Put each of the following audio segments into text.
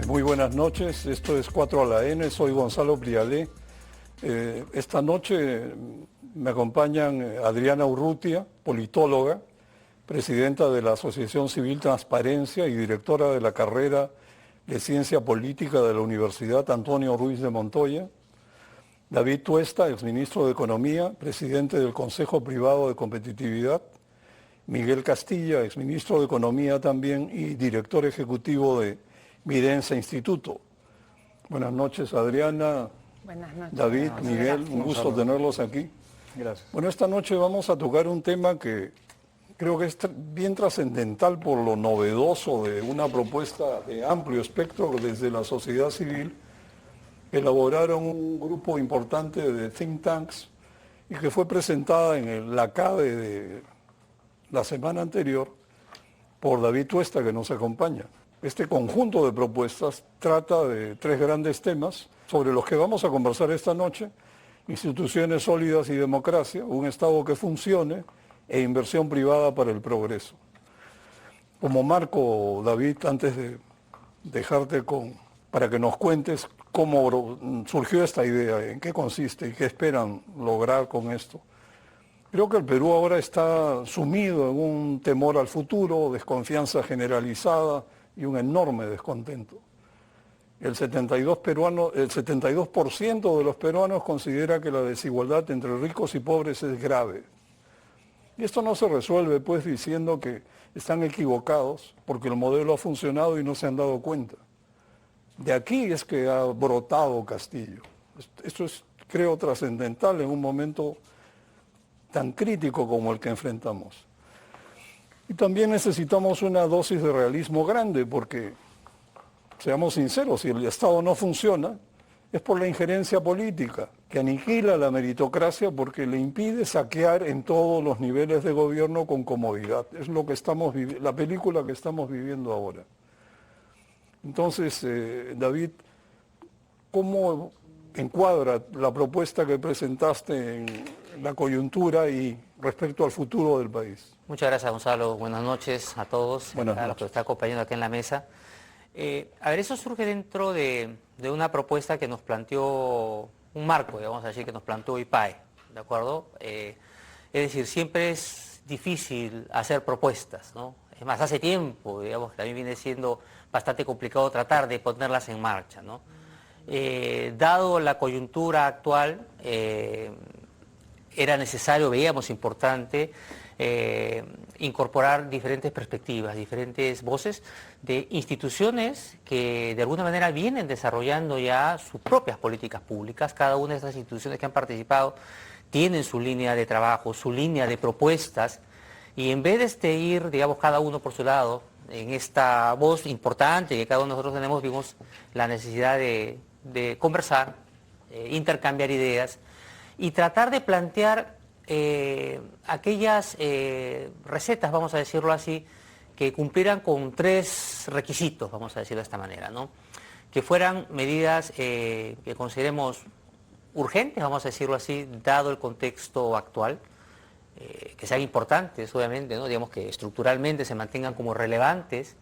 Muy buenas noches, esto es 4 a la N, soy Gonzalo Prialé. Esta noche me acompañan Adriana Urrutia, politóloga, presidenta de la Asociación Civil Transparencia y directora de la carrera de Ciencia Política de la Universidad Antonio Ruiz de Montoya. David Tuesta, exministro de Economía, presidente del Consejo Privado de Competitividad. Miguel Castilla, exministro de Economía también y director ejecutivo de Midensa Instituto. Buenas noches, Adriana. Buenas noches. David, Miguel, un gusto tenerlos aquí. Gracias. Bueno, esta noche vamos a tocar un tema que creo que es bien trascendental por lo novedoso de una propuesta de amplio espectro desde la sociedad civil. Elaboraron un grupo importante de think tanks y que fue presentada en la CADE de la semana anterior por David Tuesta, que nos acompaña. Este conjunto de propuestas trata de 3 grandes temas sobre los que vamos a conversar esta noche: instituciones sólidas y democracia, un Estado que funcione e inversión privada para el progreso. Como marco, David, antes de dejarte para que nos cuentes cómo surgió esta idea, en qué consiste y qué esperan lograr con esto. Creo que el Perú ahora está sumido en un temor al futuro, desconfianza generalizada y un enorme descontento. El 72% de los peruanos considera que la desigualdad entre ricos y pobres es grave. Y esto no se resuelve pues diciendo que están equivocados porque el modelo ha funcionado y no se han dado cuenta. De aquí es que ha brotado Castillo. Esto es, creo, trascendental en un momento tan crítico como el que enfrentamos. Y también necesitamos una dosis de realismo grande porque, seamos sinceros, si el Estado no funciona, es por la injerencia política, que aniquila la meritocracia porque le impide saquear en todos los niveles de gobierno con comodidad. Es lo que la película que estamos viviendo ahora. Entonces, David, ¿cómo encuadra la propuesta que presentaste en la coyuntura y respecto al futuro del país? Muchas gracias, Gonzalo. Buenas noches a todos, Buenas a los que nos están acompañando aquí en la mesa. Eso surge dentro de una propuesta que nos planteó, un marco, vamos a decir, que nos planteó IPAE, ¿de acuerdo? Es decir, siempre es difícil hacer propuestas, ¿no? Es más, hace tiempo, digamos, que también viene siendo bastante complicado tratar de ponerlas en marcha, ¿no? Dado la coyuntura actual, era necesario, veíamos importante, incorporar diferentes perspectivas, diferentes voces de instituciones que de alguna manera vienen desarrollando ya sus propias políticas públicas. Cada una de estas instituciones que han participado tienen su línea de trabajo, su línea de propuestas, y en vez de ir, digamos, cada uno por su lado, en esta voz importante que cada uno de nosotros tenemos, vimos la necesidad de conversar, intercambiar ideas y tratar de plantear aquellas recetas, vamos a decirlo así, que cumplieran con 3 requisitos, vamos a decirlo de esta manera, ¿no? Que fueran medidas que consideremos urgentes, vamos a decirlo así, dado el contexto actual, que sean importantes, obviamente, ¿no? Digamos que estructuralmente se mantengan como relevantes,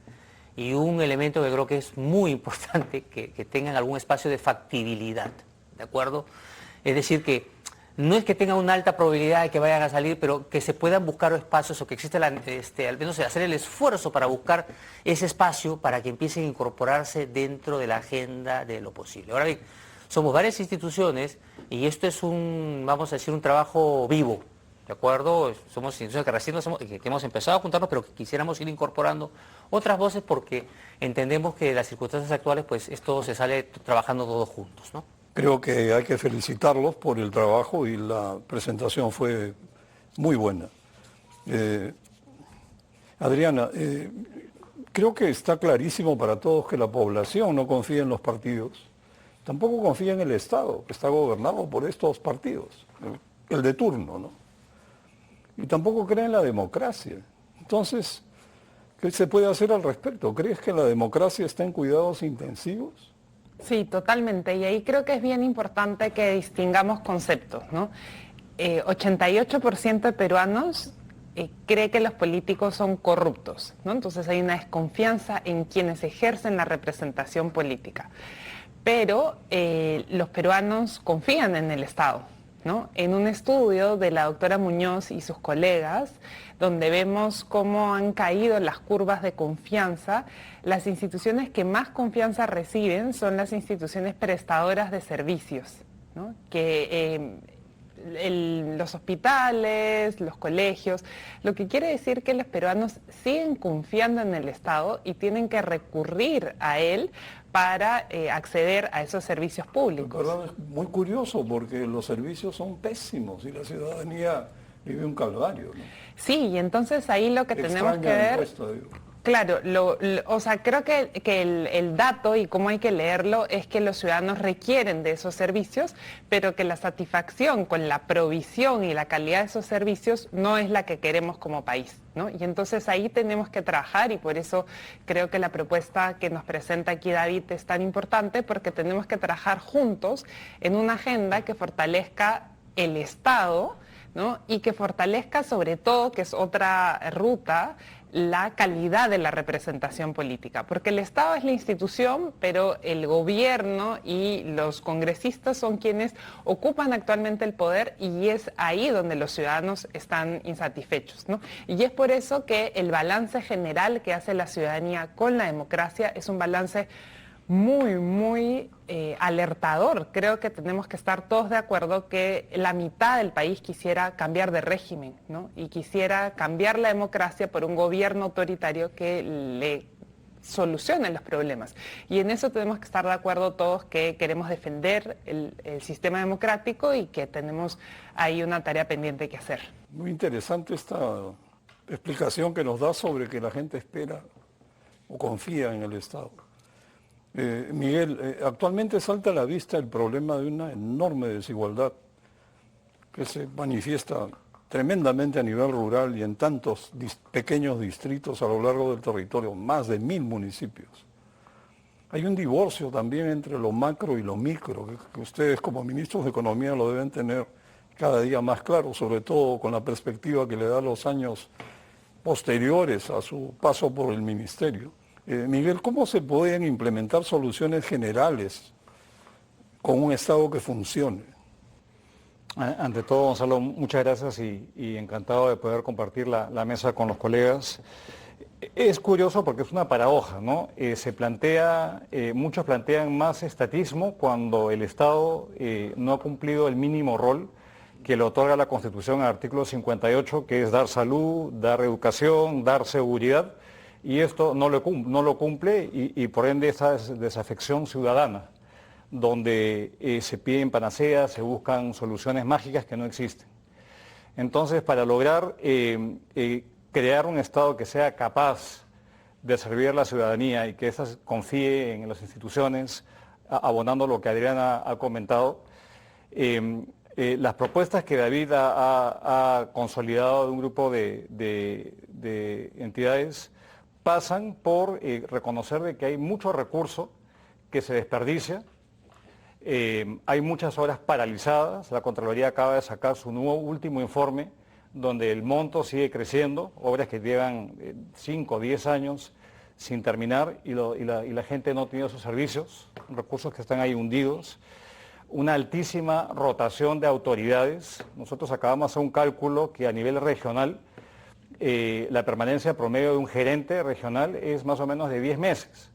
y un elemento que creo que es muy importante, que tengan algún espacio de factibilidad, ¿de acuerdo? Es decir, que no es que tengan una alta probabilidad de que vayan a salir, pero que se puedan buscar espacios o que existe al menos hacer el esfuerzo para buscar ese espacio para que empiecen a incorporarse dentro de la agenda de lo posible. Ahora bien, somos varias instituciones y esto es vamos a decir, un trabajo vivo, ¿de acuerdo? Somos instituciones que recién que hemos empezado a juntarnos, pero que quisiéramos ir incorporando otras voces porque entendemos que en las circunstancias actuales, pues esto se sale trabajando todos juntos, ¿no? Creo que hay que felicitarlos por el trabajo y la presentación fue muy buena. Adriana, creo que está clarísimo para todos que la población no confía en los partidos, tampoco confía en el Estado, que está gobernado por estos partidos, el de turno, ¿no? Y tampoco cree en la democracia. Entonces, ¿qué se puede hacer al respecto? ¿Crees que la democracia está en cuidados intensivos? Sí, totalmente. Y ahí creo que es bien importante que distingamos conceptos, ¿no? 88% de peruanos cree que los políticos son corruptos, ¿no? Entonces hay una desconfianza en quienes ejercen la representación política. Pero los peruanos confían en el Estado, ¿no? En un estudio de la doctora Muñoz y sus colegas, donde vemos cómo han caído las curvas de confianza, las instituciones que más confianza reciben son las instituciones prestadoras de servicios, ¿no? Que los hospitales, los colegios, lo que quiere decir que los peruanos siguen confiando en el Estado y tienen que recurrir a él para acceder a esos servicios públicos. Pero es muy curioso porque los servicios son pésimos y la ciudadanía vive un calvario, ¿no? Sí, y entonces ahí lo que tenemos que Extraña ver... encuesta, digo. Claro, o sea, creo que el dato y cómo hay que leerlo es que los ciudadanos requieren de esos servicios, pero que la satisfacción con la provisión y la calidad de esos servicios no es la que queremos como país, ¿no? Y entonces ahí tenemos que trabajar y por eso creo que la propuesta que nos presenta aquí David es tan importante, porque tenemos que trabajar juntos en una agenda que fortalezca el Estado, ¿no? Y que fortalezca sobre todo, que es otra ruta, la calidad de la representación política, porque el Estado es la institución, pero el gobierno y los congresistas son quienes ocupan actualmente el poder y es ahí donde los ciudadanos están insatisfechos, ¿no? Y es por eso que el balance general que hace la ciudadanía con la democracia es un balance muy alertador. Creo que tenemos que estar todos de acuerdo que la mitad del país quisiera cambiar de régimen, ¿no? Y quisiera cambiar la democracia por un gobierno autoritario que le solucione los problemas. Y en eso tenemos que estar de acuerdo todos, que queremos defender el sistema democrático y que tenemos ahí una tarea pendiente que hacer. Muy interesante esta explicación que nos da sobre que la gente espera o confía en el Estado. Miguel, actualmente salta a la vista el problema de una enorme desigualdad que se manifiesta tremendamente a nivel rural y en tantos pequeños distritos a lo largo del territorio, más de 1000 municipios. Hay un divorcio también entre lo macro y lo micro, que ustedes como ministros de Economía lo deben tener cada día más claro, sobre todo con la perspectiva que le da los años posteriores a su paso por el ministerio. Miguel, ¿cómo se pueden implementar soluciones generales con un Estado que funcione? Ante todo, Gonzalo, muchas gracias y encantado de poder compartir la mesa con los colegas. Es curioso porque es una paradoja, ¿no? Muchos plantean más estatismo cuando el Estado no ha cumplido el mínimo rol que le otorga la Constitución al artículo 58, que es dar salud, dar educación, dar seguridad. Y esto no lo cumple y por ende esa desafección ciudadana, donde se piden panaceas, se buscan soluciones mágicas que no existen. Entonces, para lograr crear un Estado que sea capaz de servir a la ciudadanía y que ésta confíe en las instituciones, abonando lo que Adriana ha comentado, las propuestas que David ha consolidado de un grupo de entidades pasan por reconocer de que hay mucho recurso que se desperdicia, hay muchas obras paralizadas. La Contraloría acaba de sacar su nuevo último informe donde el monto sigue creciendo, obras que llevan 5 o 10 años sin terminar y la gente no tiene sus servicios, recursos que están ahí hundidos. Una altísima rotación de autoridades. Nosotros acabamos de hacer un cálculo que a nivel regional la permanencia promedio de un gerente regional es más o menos de 10 meses.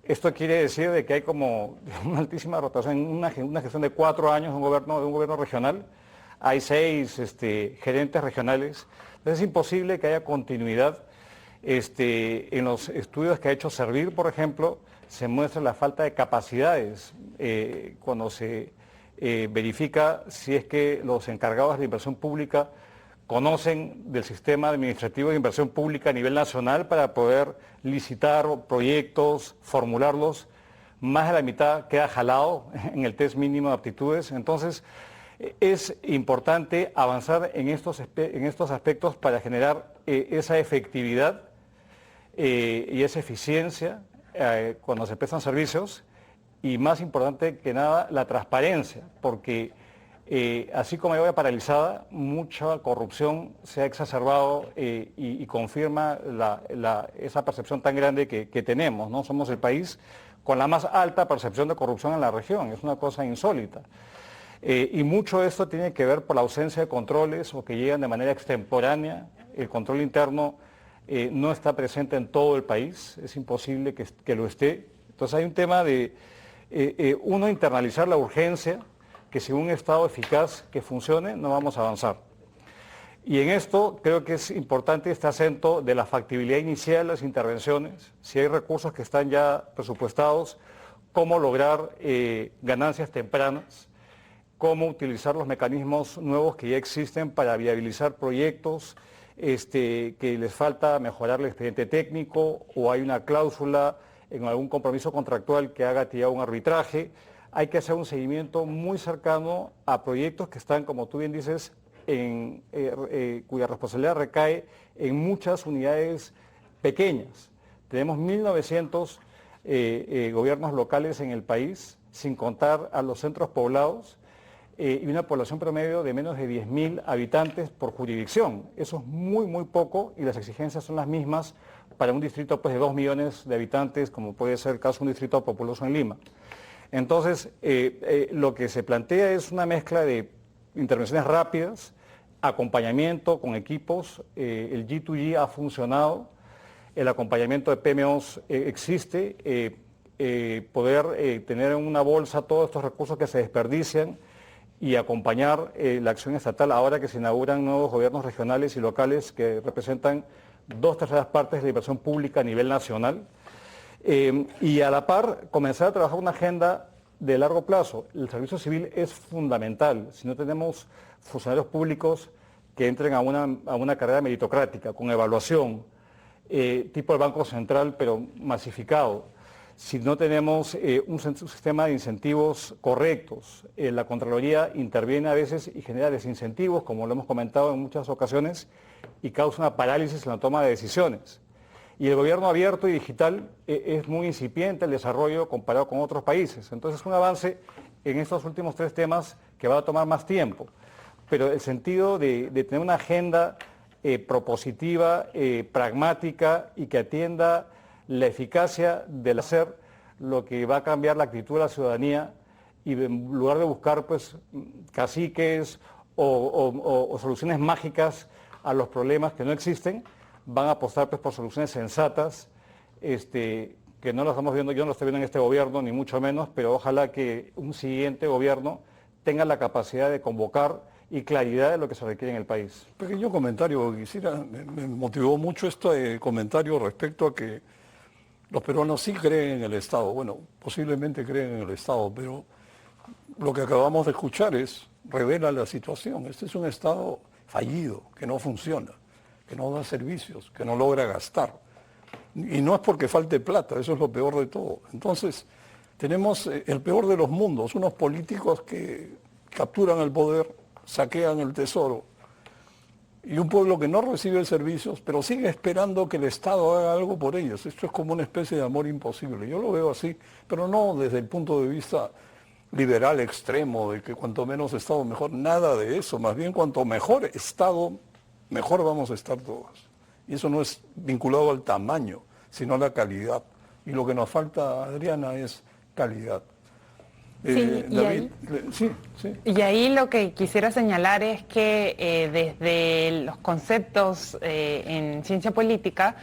Esto quiere decir de que hay como una altísima rotación. En una gestión de 4 años de un gobierno regional, hay 6 gerentes regionales. Entonces es imposible que haya continuidad. En los estudios que ha hecho Servir, por ejemplo, se muestra la falta de capacidades cuando se verifica si es que los encargados de la inversión pública conocen del sistema administrativo de inversión pública a nivel nacional para poder licitar proyectos, formularlos. Más de la mitad queda jalado en el test mínimo de aptitudes. Entonces, es importante avanzar en estos aspectos para generar esa efectividad y esa eficiencia cuando se prestan servicios y, más importante que nada, la transparencia, porque así como hay obra paralizada, mucha corrupción se ha exacerbado y confirma esa percepción tan grande que tenemos, ¿no? Somos el país con la más alta percepción de corrupción en la región, es una cosa insólita. Y mucho de esto tiene que ver por la ausencia de controles o que llegan de manera extemporánea. El control interno no está presente en todo el país, es imposible que lo esté. Entonces hay un tema de, uno, internalizar la urgencia, que sin un Estado eficaz que funcione no vamos a avanzar. Y en esto creo que es importante este acento de la factibilidad inicial de las intervenciones, si hay recursos que están ya presupuestados, cómo lograr ganancias tempranas, cómo utilizar los mecanismos nuevos que ya existen para viabilizar proyectos que les falta mejorar el expediente técnico o hay una cláusula en algún compromiso contractual que haga tirar un arbitraje. Hay que hacer un seguimiento muy cercano a proyectos que están, como tú bien dices, cuya responsabilidad recae en muchas unidades pequeñas. Tenemos 1.900 gobiernos locales en el país, sin contar a los centros poblados, y una población promedio de menos de 10.000 habitantes por jurisdicción. Eso es muy, muy poco y las exigencias son las mismas para un distrito pues, de 2 millones de habitantes, como puede ser el caso de un distrito populoso en Lima. Entonces, lo que se plantea es una mezcla de intervenciones rápidas, acompañamiento con equipos, el G2G ha funcionado, el acompañamiento de PMOs existe, poder tener en una bolsa todos estos recursos que se desperdician y acompañar la acción estatal ahora que se inauguran nuevos gobiernos regionales y locales que representan 2/3 partes de la inversión pública a nivel nacional. Y a la par, comenzar a trabajar una agenda de largo plazo. El servicio civil es fundamental. Si no tenemos funcionarios públicos que entren a una carrera meritocrática, con evaluación, tipo el Banco Central, pero masificado, si no tenemos un sistema de incentivos correctos, la Contraloría interviene a veces y genera desincentivos, como lo hemos comentado en muchas ocasiones, y causa una parálisis en la toma de decisiones. Y el gobierno abierto y digital es muy incipiente el desarrollo comparado con otros países. Entonces es un avance en estos últimos 3 temas que va a tomar más tiempo. Pero el sentido de tener una agenda propositiva, pragmática y que atienda la eficacia del hacer, lo que va a cambiar la actitud de la ciudadanía y en lugar de buscar pues, caciques o soluciones mágicas a los problemas que no existen, van a apostar pues, por soluciones sensatas, que no las estamos viendo, yo no lo estoy viendo en este gobierno, ni mucho menos, pero ojalá que un siguiente gobierno tenga la capacidad de convocar y claridad de lo que se requiere en el país. Pequeño comentario, me motivó mucho este comentario respecto a que los peruanos sí creen en el Estado. Bueno, posiblemente creen en el Estado, pero lo que acabamos de escuchar revela la situación. Este es un Estado fallido, que no funciona, que no da servicios, que no logra gastar. Y no es porque falte plata, eso es lo peor de todo. Entonces, tenemos el peor de los mundos, unos políticos que capturan el poder, saquean el tesoro, y un pueblo que no recibe servicios, pero sigue esperando que el Estado haga algo por ellos. Esto es como una especie de amor imposible. Yo lo veo así, pero no desde el punto de vista liberal extremo, de que cuanto menos Estado mejor, nada de eso. Más bien, cuanto mejor Estado, mejor vamos a estar todos. Y eso no es vinculado al tamaño, sino a la calidad. Y lo que nos falta, Adriana, es calidad. Sí, David, sí. Y ahí lo que quisiera señalar es que desde los conceptos en ciencia política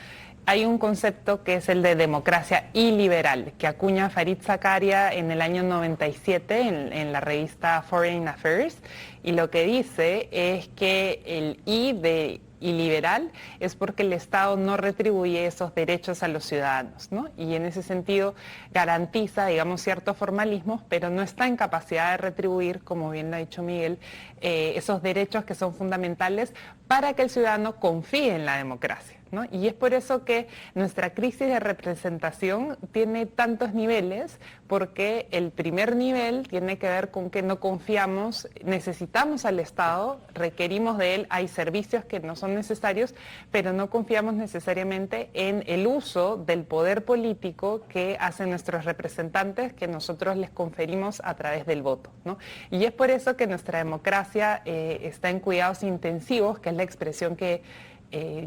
hay un concepto que es el de democracia iliberal, que acuña Fareed Zakaria en el año 97 en la revista Foreign Affairs, y lo que dice es que el I de iliberal es porque el Estado no retribuye esos derechos a los ciudadanos, ¿no? Y en ese sentido garantiza, digamos, ciertos formalismos, pero no está en capacidad de retribuir, como bien lo ha dicho Miguel, esos derechos que son fundamentales para que el ciudadano confíe en la democracia, ¿no? Y es por eso que nuestra crisis de representación tiene tantos niveles, porque el primer nivel tiene que ver con que no confiamos, necesitamos necesitamos al Estado, requerimos de él, hay servicios que no son necesarios, pero no confiamos necesariamente en el uso del poder político que hacen nuestros representantes, que nosotros les conferimos a través del voto, ¿no? Y es por eso que nuestra democracia está en cuidados intensivos, que es la expresión que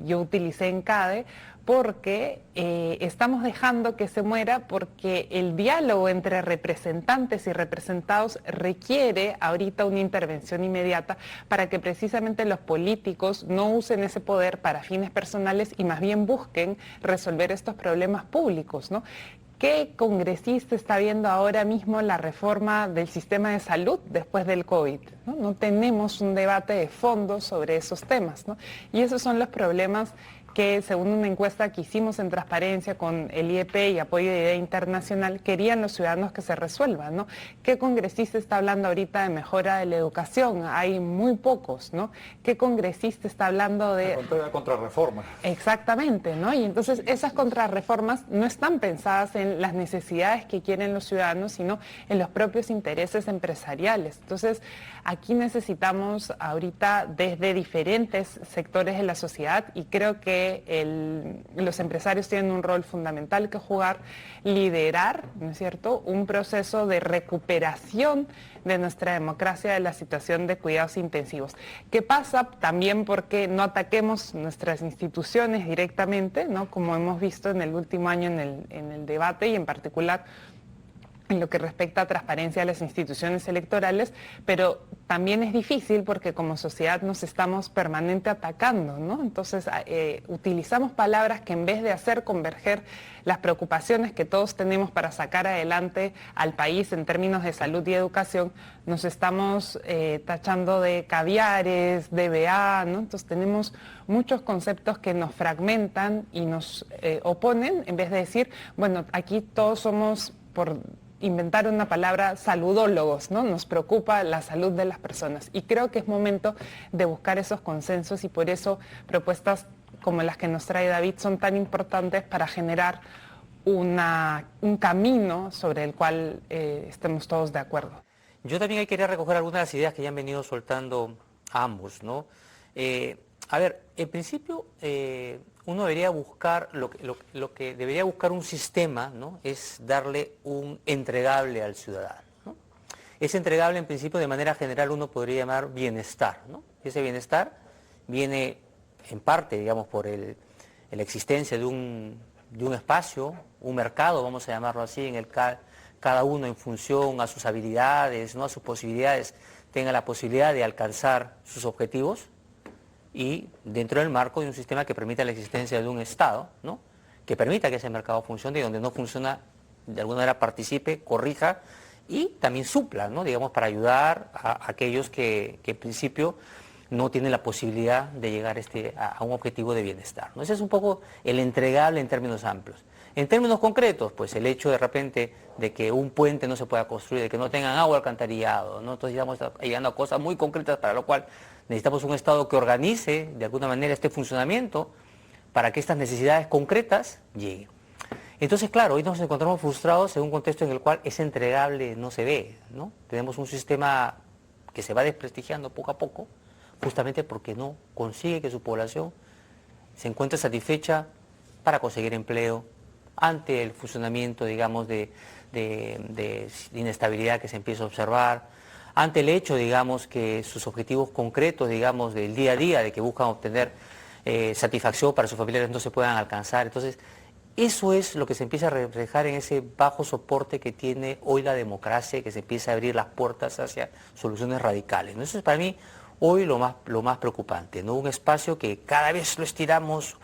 yo utilicé en CADE, porque estamos dejando que se muera, porque el diálogo entre representantes y representados requiere ahorita una intervención inmediata para que precisamente los políticos no usen ese poder para fines personales y más bien busquen resolver estos problemas públicos, ¿no? ¿Qué congresista está viendo ahora mismo la reforma del sistema de salud después del COVID? No tenemos un debate de fondo sobre esos temas, ¿no? Y esos son los problemas que, según una encuesta que hicimos en Transparencia con el IEP y Apoyo de Idea Internacional, querían los ciudadanos que se resuelvan, ¿no? ¿Qué congresista está hablando ahorita de mejora de la educación? Hay muy pocos, ¿no? ¿Qué congresista está hablando de... La contrarreforma. Exactamente, ¿no? Y entonces esas contrarreformas no están pensadas en las necesidades que quieren los ciudadanos, sino en los propios intereses empresariales. Entonces, aquí necesitamos ahorita desde diferentes sectores de la sociedad, y creo que los empresarios tienen un rol fundamental que jugar, liderar, ¿no es cierto?, un proceso de recuperación de nuestra democracia de la situación de cuidados intensivos. ¿Qué pasa? También porque no ataquemos nuestras instituciones directamente, ¿no?, como hemos visto en el último año en el debate, y en particular en lo que respecta a transparencia de las instituciones electorales, pero también es difícil porque como sociedad nos estamos permanente atacando, ¿no? Entonces utilizamos palabras que, en vez de hacer converger las preocupaciones que todos tenemos para sacar adelante al país en términos de salud y educación, nos estamos tachando de caviares, de BA, ¿no? Entonces tenemos muchos conceptos que nos fragmentan y nos oponen, en vez de decir, bueno, aquí todos somos, por inventar una palabra, saludólogos, ¿no? Nos preocupa la salud de las personas, y creo que es momento de buscar esos consensos, y por eso propuestas como las que nos trae David son tan importantes para generar un camino sobre el cual estemos todos de acuerdo. Yo también quería recoger algunas de las ideas que ya han venido soltando ambos, ¿no? A ver, en principio uno debería buscar, lo que debería buscar un sistema, ¿no?, es darle un entregable al ciudadano, ¿no? Ese entregable, en principio, de manera general uno podría llamar bienestar, ¿no? Ese bienestar viene en parte, digamos, por la existencia de un espacio, un mercado, vamos a llamarlo así, en el que cada uno, en función a sus habilidades, ¿no?, a sus posibilidades, tenga la posibilidad de alcanzar sus objetivos, y dentro del marco de un sistema que permita la existencia de un Estado, ¿no?, que permita que ese mercado funcione, y donde no funciona, de alguna manera participe, corrija y también supla, ¿no?, digamos, para ayudar a aquellos que en principio no tienen la posibilidad de llegar a un objetivo de bienestar, ¿no? Ese es un poco el entregable en términos amplios. En términos concretos, pues el hecho de repente de que un puente no se pueda construir, de que no tengan agua alcantarillado, ¿no? Entonces ya estamos llegando a cosas muy concretas, para lo cual necesitamos un Estado que organice de alguna manera este funcionamiento para que estas necesidades concretas lleguen. Entonces, claro, hoy nos encontramos frustrados en un contexto en el cual ese entregable no se ve, ¿no? Tenemos un sistema que se va desprestigiando poco a poco, justamente porque no consigue que su población se encuentre satisfecha para conseguir empleo, ante el funcionamiento, digamos, de inestabilidad que se empieza a observar, ante el hecho, digamos, que sus objetivos concretos, digamos, del día a día, de que buscan obtener satisfacción para sus familiares, no se puedan alcanzar. Entonces, eso es lo que se empieza a reflejar en ese bajo soporte que tiene hoy la democracia, que se empieza a abrir las puertas hacia soluciones radicales, ¿no? Eso es para mí hoy lo más preocupante, ¿no? Un espacio que cada vez lo estiramos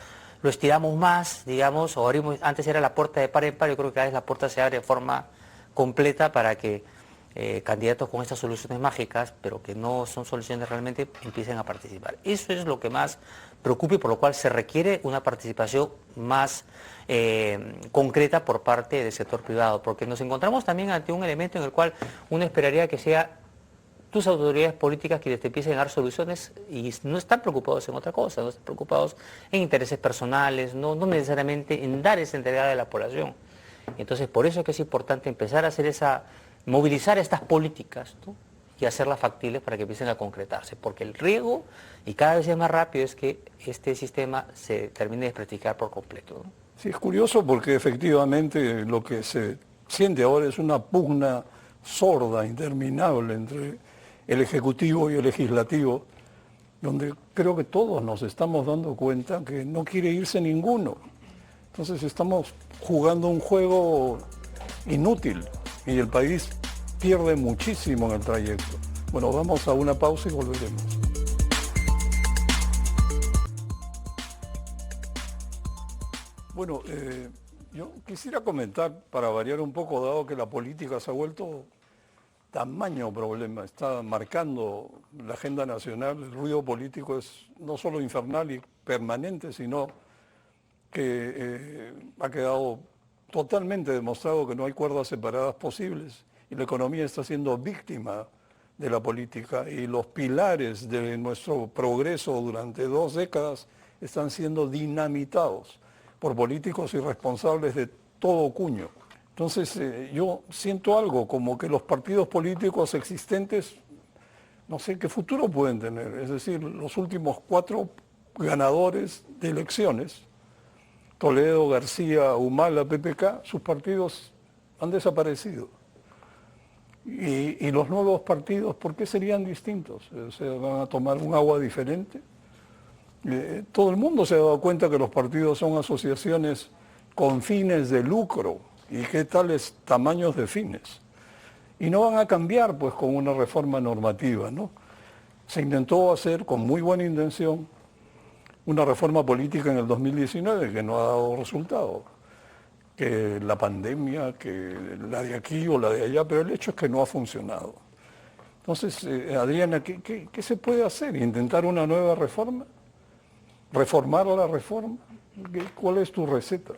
más, digamos, o abrimos, antes era la puerta de par en par, yo creo que cada vez la puerta se abre de forma completa para que candidatos con estas soluciones mágicas, pero que no son soluciones realmente, empiecen a participar. Eso es lo que más preocupa, y por lo cual se requiere una participación más concreta por parte del sector privado, porque nos encontramos también ante un elemento en el cual uno esperaría que sea tus autoridades políticas quienes te empiecen a dar soluciones, y no están preocupados en otra cosa, no están preocupados en intereses personales, no necesariamente en dar esa entregada a la población. Entonces, por eso es que es importante empezar a hacer movilizar estas políticas, ¿no?, y hacerlas factibles para que empiecen a concretarse, porque el riesgo, y cada vez es más rápido, es que este sistema se termine de desprestigiar por completo, ¿no? Sí, es curioso porque efectivamente lo que se siente ahora es una pugna sorda, interminable entre el Ejecutivo y el Legislativo, donde creo que todos nos estamos dando cuenta que no quiere irse ninguno. Entonces estamos jugando un juego inútil y el país pierde muchísimo en el trayecto. Bueno, vamos a una pausa y volveremos. Bueno, yo quisiera comentar, para variar un poco, dado que la política se ha vuelto tamaño problema, está marcando la agenda nacional, el ruido político es no solo infernal y permanente, sino que ha quedado totalmente demostrado que no hay cuerdas separadas posibles y la economía está siendo víctima de la política y los pilares de nuestro progreso durante 2 décadas están siendo dinamitados por políticos irresponsables de todo cuño. Entonces yo siento algo como que los partidos políticos existentes, no sé qué futuro pueden tener. Es decir, los últimos 4 ganadores de elecciones, Toledo, García, Humala, PPK, sus partidos han desaparecido. Y los nuevos partidos, ¿por qué serían distintos? O sea, ¿van a tomar un agua diferente? Todo el mundo se ha dado cuenta que los partidos son asociaciones con fines de lucro y qué tales tamaños de fines. Y no van a cambiar pues con una reforma normativa, ¿no? Se intentó hacer con muy buena intención una reforma política en el 2019 que no ha dado resultado, que la pandemia, que la de aquí o la de allá, pero el hecho es que no ha funcionado. Entonces, Adriana, ¿qué se puede hacer? ¿Intentar una nueva reforma? ¿Reformar la reforma? ¿Cuál es tu receta?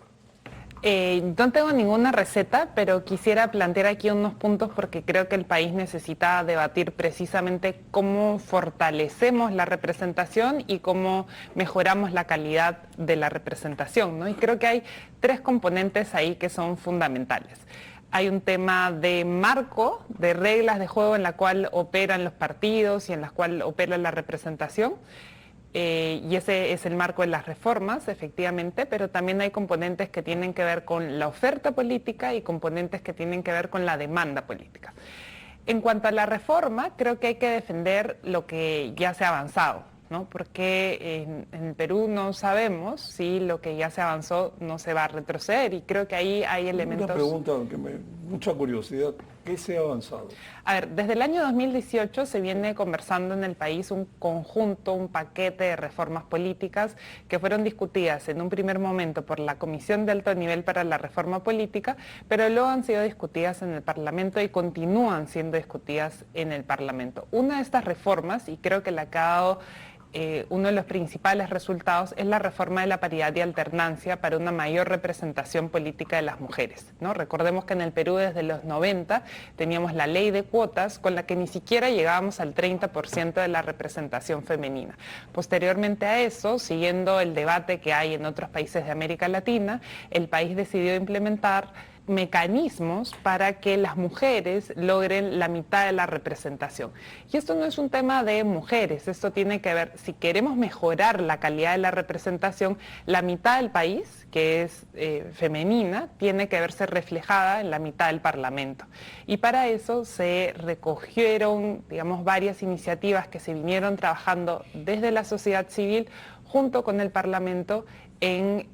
No tengo ninguna receta, pero quisiera plantear aquí unos puntos porque creo que el país necesita debatir precisamente cómo fortalecemos la representación y cómo mejoramos la calidad de la representación, ¿no? Y creo que hay 3 componentes ahí que son fundamentales. Hay un tema de marco, de reglas de juego en la cual operan los partidos y en las cuales opera la representación. Y ese es el marco de las reformas, efectivamente, pero también hay componentes que tienen que ver con la oferta política y componentes que tienen que ver con la demanda política. En cuanto a la reforma, creo que hay que defender lo que ya se ha avanzado, ¿no? Porque en el Perú no sabemos si lo que ya se avanzó no se va a retroceder y creo que ahí hay elementos... Una pregunta que mucha curiosidad, ¿qué se ha avanzado? A ver, desde el año 2018 se viene conversando en el país un conjunto, un paquete de reformas políticas que fueron discutidas en un primer momento por la Comisión de Alto Nivel para la Reforma Política, pero luego han sido discutidas en el Parlamento y continúan siendo discutidas en el Parlamento. Una de estas reformas, y creo que la que ha dado uno de los principales resultados es la reforma de la paridad y alternancia para una mayor representación política de las mujeres, ¿no? Recordemos que en el Perú desde los 90 teníamos la ley de cuotas con la que ni siquiera llegábamos al 30% de la representación femenina. Posteriormente a eso, siguiendo el debate que hay en otros países de América Latina, el país decidió implementar mecanismos para que las mujeres logren la mitad de la representación. Y esto no es un tema de mujeres, esto tiene que ver, si queremos mejorar la calidad de la representación, la mitad del país, que es femenina, tiene que verse reflejada en la mitad del Parlamento. Y para eso se recogieron, digamos, varias iniciativas que se vinieron trabajando desde la sociedad civil junto con el Parlamento en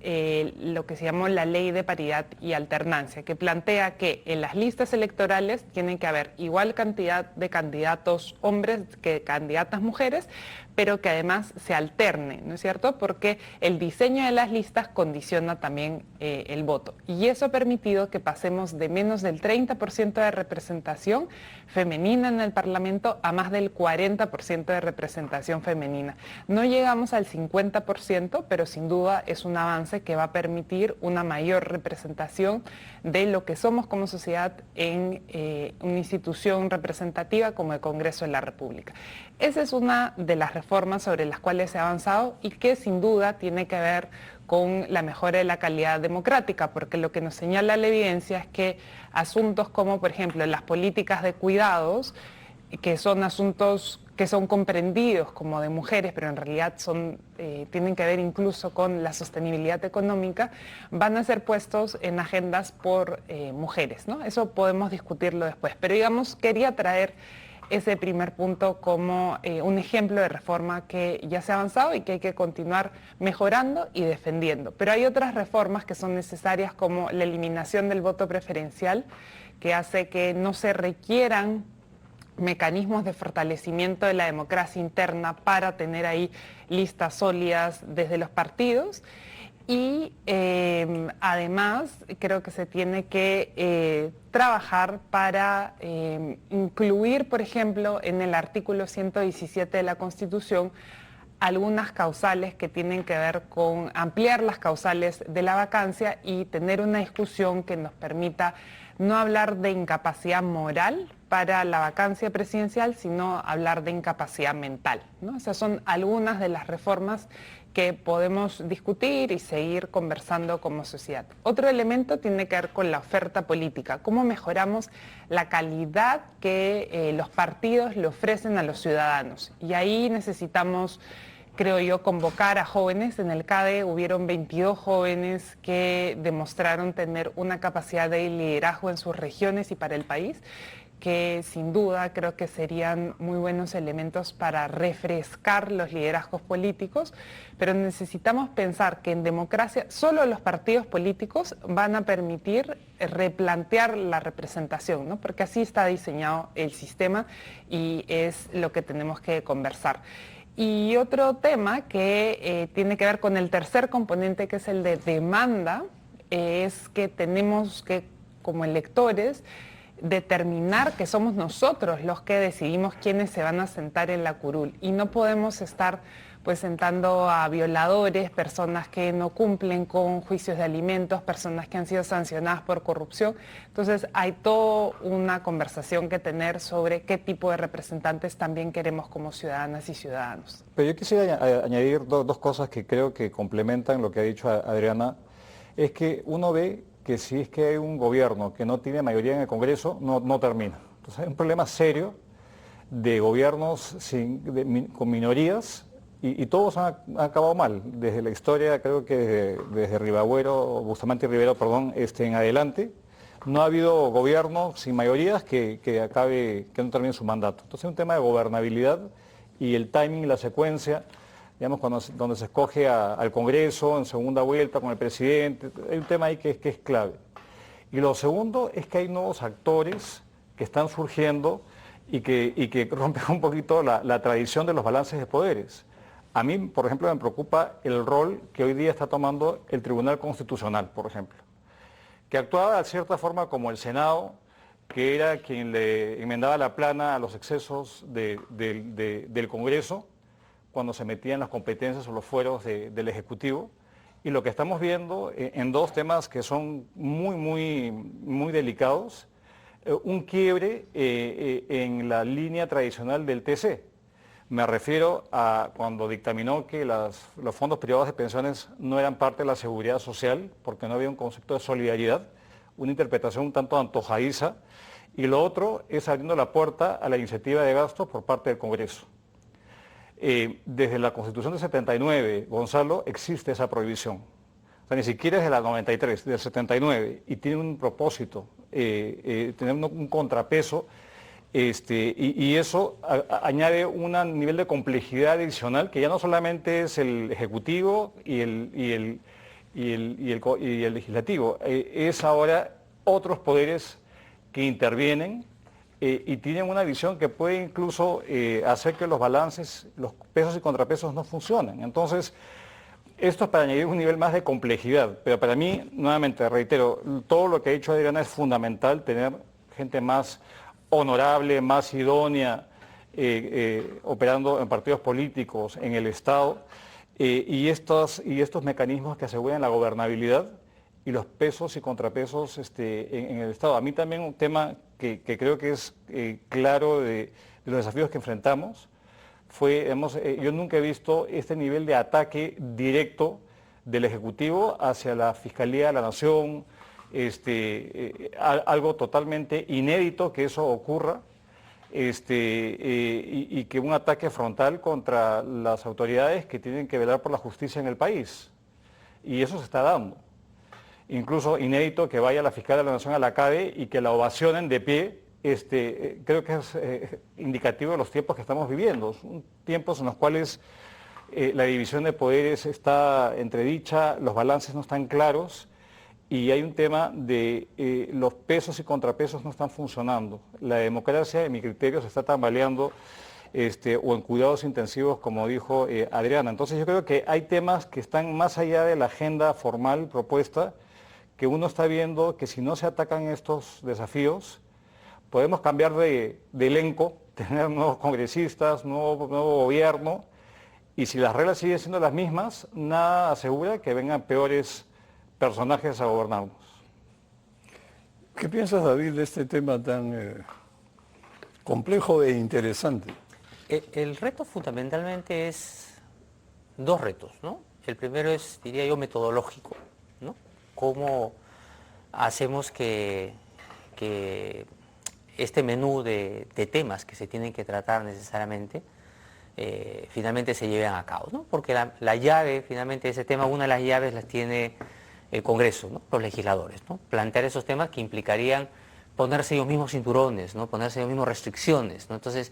lo que se llamó la Ley de Paridad y Alternancia, que plantea que en las listas electorales tiene que haber igual cantidad de candidatos hombres que candidatas mujeres, pero que además se alterne, ¿no es cierto? Porque el diseño de las listas condiciona también el voto. Y eso ha permitido que pasemos de menos del 30% de representación femenina en el Parlamento a más del 40% de representación femenina. No llegamos al 50%, pero sin duda es un avance que va a permitir una mayor representación de lo que somos como sociedad en una institución representativa como el Congreso de la República. Esa es una de las reformas sobre las cuales se ha avanzado y que sin duda tiene que ver con la mejora de la calidad democrática, porque lo que nos señala la evidencia es que asuntos como, por ejemplo, las políticas de cuidados que son asuntos que son comprendidos como de mujeres, pero en realidad tienen que ver incluso con la sostenibilidad económica, van a ser puestos en agendas por mujeres, ¿no? Eso podemos discutirlo después, pero digamos, quería traer ese primer punto como un ejemplo de reforma que ya se ha avanzado y que hay que continuar mejorando y defendiendo. Pero hay otras reformas que son necesarias, como la eliminación del voto preferencial, que hace que no se requieran mecanismos de fortalecimiento de la democracia interna para tener ahí listas sólidas desde los partidos. Y además creo que se tiene que trabajar para incluir, por ejemplo, en el artículo 117 de la Constitución, algunas causales que tienen que ver con ampliar las causales de la vacancia y tener una discusión que nos permita no hablar de incapacidad moral para la vacancia presidencial, sino hablar de incapacidad mental, ¿no? Esas son algunas de las reformas que podemos discutir y seguir conversando como sociedad. Otro elemento tiene que ver con la oferta política, cómo mejoramos la calidad que los partidos le ofrecen a los ciudadanos. Y ahí necesitamos, creo yo, convocar a jóvenes. En el CADE hubieron 22 jóvenes que demostraron tener una capacidad de liderazgo en sus regiones y para el país, que sin duda creo que serían muy buenos elementos para refrescar los liderazgos políticos, pero necesitamos pensar que en democracia solo los partidos políticos van a permitir replantear la representación, ¿no? Porque así está diseñado el sistema y es lo que tenemos que conversar. Y otro tema que tiene que ver con el tercer componente, que es el de demanda, es que tenemos que, como electores, determinar que somos nosotros los que decidimos quiénes se van a sentar en la curul, y no podemos estar pues sentando a violadores, personas que no cumplen con juicios de alimentos, personas que han sido sancionadas por corrupción. Entonces hay toda una conversación que tener sobre qué tipo de representantes también queremos como ciudadanas y ciudadanos. Pero yo quisiera añadir dos cosas que creo que complementan lo que ha dicho Adriana. Es que uno ve que si es que hay un gobierno que no tiene mayoría en el Congreso, no termina. Entonces hay un problema serio de gobiernos con minorías y todos han acabado mal. Desde la historia, creo que desde Bustamante y Rivero, en adelante, no ha habido gobierno sin mayorías que no termine su mandato. Entonces es un tema de gobernabilidad y el timing y la secuencia, digamos, donde se escoge al Congreso en segunda vuelta con el presidente. Hay un tema ahí que es clave. Y lo segundo es que hay nuevos actores que están surgiendo y que rompen un poquito la tradición de los balances de poderes. A mí, por ejemplo, me preocupa el rol que hoy día está tomando el Tribunal Constitucional, por ejemplo, que actuaba de cierta forma como el Senado, que era quien le enmendaba la plana a los excesos del Congreso, cuando se metían las competencias o los fueros del Ejecutivo. Y lo que estamos viendo en dos temas que son muy delicados, un quiebre en la línea tradicional del TC. Me refiero a cuando dictaminó que los fondos privados de pensiones no eran parte de la seguridad social, porque no había un concepto de solidaridad, una interpretación un tanto antojadiza. Y lo otro es abriendo la puerta a la iniciativa de gasto por parte del Congreso. Desde la Constitución del 79, Gonzalo, existe esa prohibición. O sea, ni siquiera es de la 93, del 79, y tiene un propósito, tener un contrapeso, y eso añade un nivel de complejidad adicional que ya no solamente es el Ejecutivo y el Legislativo, es ahora otros poderes que intervienen y tienen una visión que puede incluso hacer que los balances, los pesos y contrapesos no funcionen. Entonces, esto es para añadir un nivel más de complejidad, pero para mí, nuevamente, reitero, todo lo que ha dicho Adriana es fundamental, tener gente más honorable, más idónea, operando en partidos políticos, en el Estado, y estos mecanismos que aseguran la gobernabilidad y los pesos y contrapesos en el Estado. A mí también un tema que creo que es claro de los desafíos que enfrentamos fue, yo nunca he visto este nivel de ataque directo del Ejecutivo hacia la Fiscalía de la Nación, algo totalmente inédito que eso ocurra, y que un ataque frontal contra las autoridades que tienen que velar por la justicia en el país. Y eso se está dando. Incluso inédito que vaya la fiscal de la Nación a la CADE y que la ovacionen de pie, creo que es indicativo de los tiempos que estamos viviendo. Son tiempos en los cuales la división de poderes está entredicha, los balances no están claros y hay un tema de los pesos y contrapesos no están funcionando. La democracia, en mi criterio, se está tambaleando o en cuidados intensivos, como dijo Adriana. Entonces yo creo que hay temas que están más allá de la agenda formal propuesta, que uno está viendo que si no se atacan estos desafíos, podemos cambiar de elenco, tener nuevos congresistas, nuevo gobierno, y si las reglas siguen siendo las mismas, nada asegura que vengan peores personajes a gobernarnos. ¿Qué piensas, David, de este tema tan complejo e interesante? El reto fundamentalmente es dos retos, ¿no? El primero es, diría yo, metodológico, ¿no? Cómo hacemos que este menú de temas que se tienen que tratar necesariamente finalmente se lleven a cabo, ¿no? Porque la llave, finalmente, de ese tema, una de las llaves las tiene el Congreso, ¿no? Los legisladores, ¿no? Plantear esos temas que implicarían ponerse ellos mismos cinturones, ¿no? Ponerse ellos mismos restricciones, ¿no? Entonces,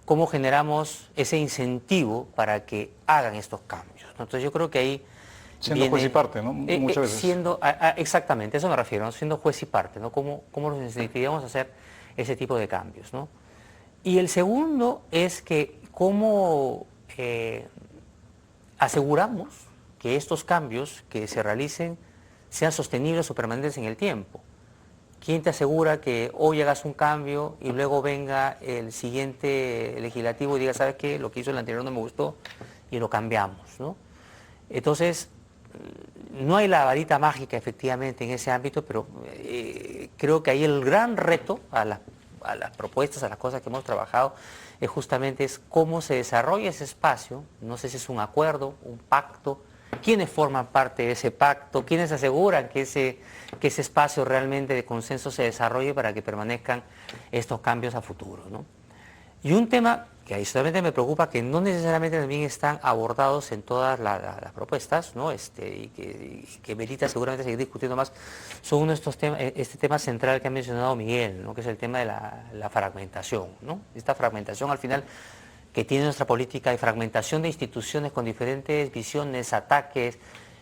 ¿cómo generamos ese incentivo para que hagan estos cambios, ¿no? Entonces yo creo que ahí siendo juez y parte, ¿no? Muchas veces. Exactamente, eso me refiero, ¿no? Siendo juez y parte, ¿no? ¿Cómo los incentivamos a hacer ese tipo de cambios, ¿no? Y el segundo es que cómo aseguramos que estos cambios que se realicen sean sostenibles o permanentes en el tiempo. ¿Quién te asegura que hoy hagas un cambio y luego venga el siguiente legislativo y diga, ¿sabes qué? Lo que hizo el anterior no me gustó y lo cambiamos, ¿no? Entonces, no hay la varita mágica efectivamente en ese ámbito, pero creo que ahí el gran reto a las propuestas, a las cosas que hemos trabajado, es justamente cómo se desarrolla ese espacio. No sé si es un acuerdo, un pacto, quiénes forman parte de ese pacto, quiénes aseguran que ese espacio realmente de consenso se desarrolle para que permanezcan estos cambios a futuro, ¿no? Y un tema que adicionalmente me preocupa, que no necesariamente también están abordados en todas las propuestas, ¿no? y que merita seguramente seguir discutiendo más, son uno de estos temas, este tema central que ha mencionado Miguel, ¿no? Que es el tema de la fragmentación, ¿no? Esta fragmentación al final que tiene nuestra política de fragmentación de instituciones con diferentes visiones, ataques,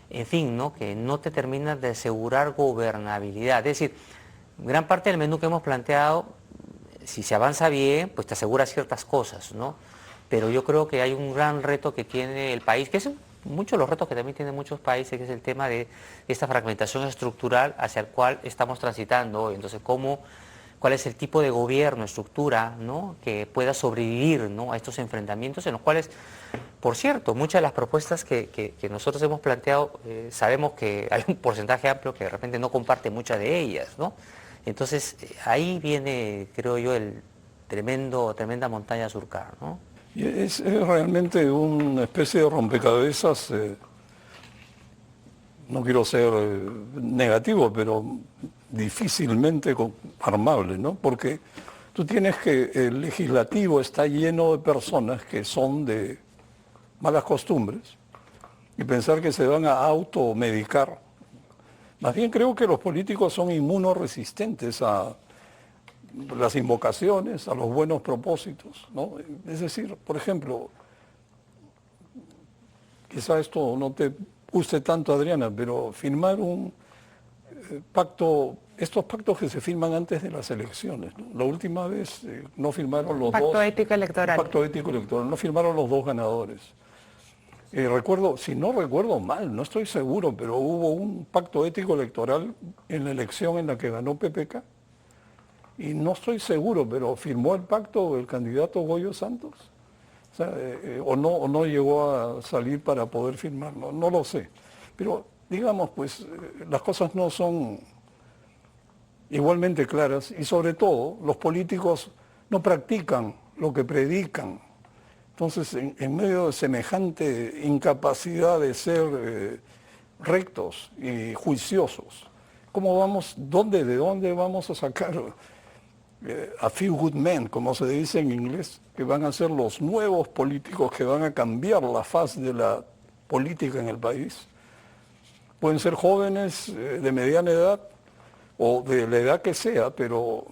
en fin, ¿no? Que no te terminan de asegurar gobernabilidad. Es decir, gran parte del menú que hemos planteado, si se avanza bien, pues te asegura ciertas cosas, ¿no? Pero yo creo que hay un gran reto que tiene el país, que es muchos de los retos que también tienen muchos países, que es el tema de esta fragmentación estructural hacia el cual estamos transitando hoy. Entonces, cuál es el tipo de gobierno, estructura, ¿no? Que pueda sobrevivir, ¿no? A estos enfrentamientos en los cuales, por cierto, muchas de las propuestas que nosotros hemos planteado, sabemos que hay un porcentaje amplio que de repente no comparte muchas de ellas, ¿no? Entonces, ahí viene, creo yo, el tremenda montaña a surcar, ¿no? Y es realmente una especie de rompecabezas, no quiero ser negativo, pero difícilmente armable, ¿no? Porque tú tienes que el legislativo está lleno de personas que son de malas costumbres y pensar que se van a automedicar. Más bien creo que los políticos son inmunoresistentes a las invocaciones, a los buenos propósitos, ¿no? Es decir, por ejemplo, quizá esto no te guste tanto, Adriana, pero firmar un pacto, estos pactos que se firman antes de las elecciones, ¿no? La última vez no firmaron los Pacto ético electoral. Pacto ético electoral, no firmaron los dos ganadores. Recuerdo, si no recuerdo mal, no estoy seguro, pero hubo un pacto ético electoral en la elección en la que ganó PPK. Y no estoy seguro, pero firmó el pacto el candidato Goyo Santos. O sea, o no llegó a salir para poder firmarlo, no lo sé. Pero digamos, pues las cosas no son igualmente claras y sobre todo los políticos no practican lo que predican. Entonces, en medio de semejante incapacidad de ser rectos y juiciosos, ¿cómo vamos, de dónde vamos a sacar a few good men, como se dice en inglés, que van a ser los nuevos políticos que van a cambiar la faz de la política en el país. Pueden ser jóvenes de mediana edad o de la edad que sea, pero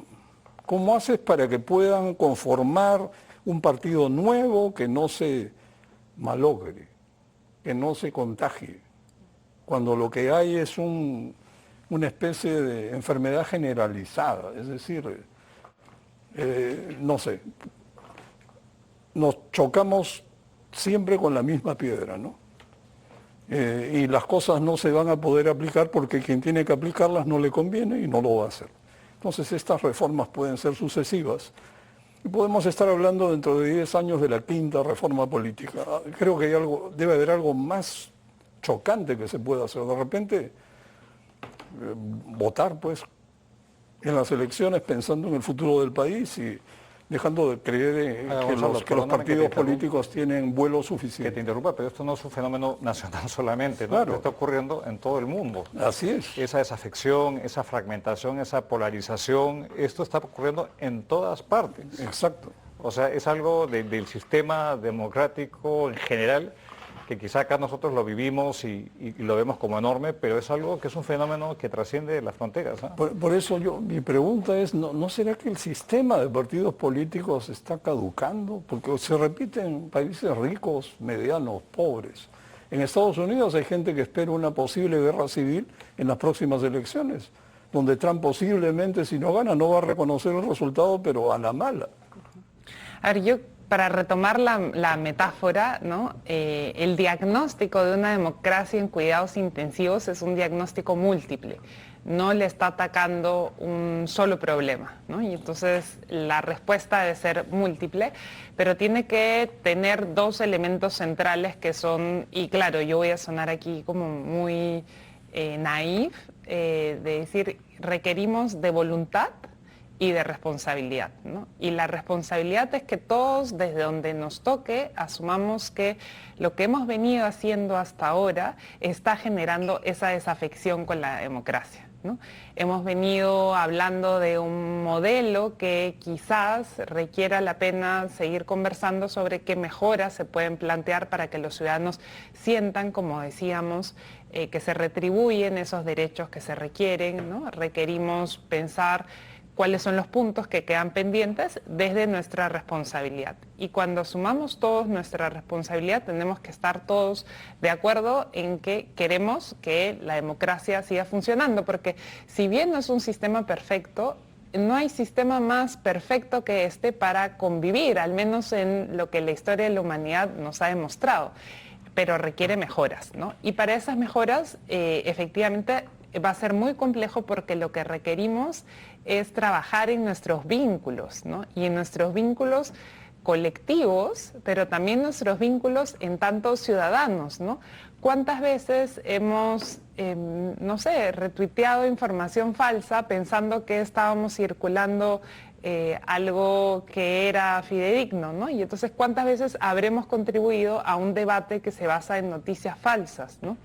¿cómo haces para que puedan conformar un partido nuevo que no se malogre, que no se contagie, cuando lo que hay es una especie de enfermedad generalizada? Es decir, no sé, nos chocamos siempre con la misma piedra, ¿no? Y las cosas no se van a poder aplicar porque quien tiene que aplicarlas no le conviene y no lo va a hacer. Entonces estas reformas pueden ser sucesivas y podemos estar hablando dentro de 10 años de la quinta reforma política. Creo que debe haber algo más chocante que se pueda hacer. De repente, votar pues en las elecciones pensando en el futuro del país y dejando de creer que los partidos políticos tienen vuelo Que te suficiente. interrumpa, pero esto no es un fenómeno nacional solamente, ¿no? Claro. Esto está ocurriendo en todo el mundo. Así es. Esa desafección, esa fragmentación, esa polarización, esto está ocurriendo en todas partes. Exacto. O sea, es algo del sistema democrático en general, que quizá acá nosotros lo vivimos y lo vemos como enorme, pero es algo que es un fenómeno que trasciende las fronteras, ¿ah? Por eso mi pregunta es, ¿no será que el sistema de partidos políticos está caducando? Porque se repite en países ricos, medianos, pobres. En Estados Unidos hay gente que espera una posible guerra civil en las próximas elecciones, donde Trump posiblemente, si no gana, no va a reconocer el resultado, pero a la mala. A ver, para retomar la metáfora, ¿no? El diagnóstico de una democracia en cuidados intensivos es un diagnóstico múltiple. No le está atacando un solo problema, ¿no? Y entonces la respuesta debe ser múltiple, pero tiene que tener dos elementos centrales que son, y claro, yo voy a sonar aquí como muy naif, de decir, requerimos de voluntad y de responsabilidad, ¿no? Y la responsabilidad es que todos, desde donde nos toque, asumamos que lo que hemos venido haciendo hasta ahora está generando esa desafección con la democracia, ¿no? Hemos venido hablando de un modelo que quizás requiera la pena seguir conversando sobre qué mejoras se pueden plantear para que los ciudadanos sientan, como decíamos, que se retribuyen esos derechos que se requieren, ¿no? Requerimos pensar cuáles son los puntos que quedan pendientes desde nuestra responsabilidad. Y cuando asumamos todos nuestra responsabilidad, tenemos que estar todos de acuerdo en que queremos que la democracia siga funcionando, porque si bien no es un sistema perfecto, no hay sistema más perfecto que este para convivir, al menos en lo que la historia de la humanidad nos ha demostrado, pero requiere mejoras, ¿no? Y para esas mejoras, efectivamente, va a ser muy complejo porque lo que requerimos es trabajar en nuestros vínculos, ¿no? Y en nuestros vínculos colectivos, pero también nuestros vínculos en tanto ciudadanos, ¿no? ¿Cuántas veces hemos, no sé, retuiteado información falsa pensando que estábamos circulando algo que era fidedigno, ¿no? Y entonces, ¿cuántas veces habremos contribuido a un debate que se basa en noticias falsas, ¿no?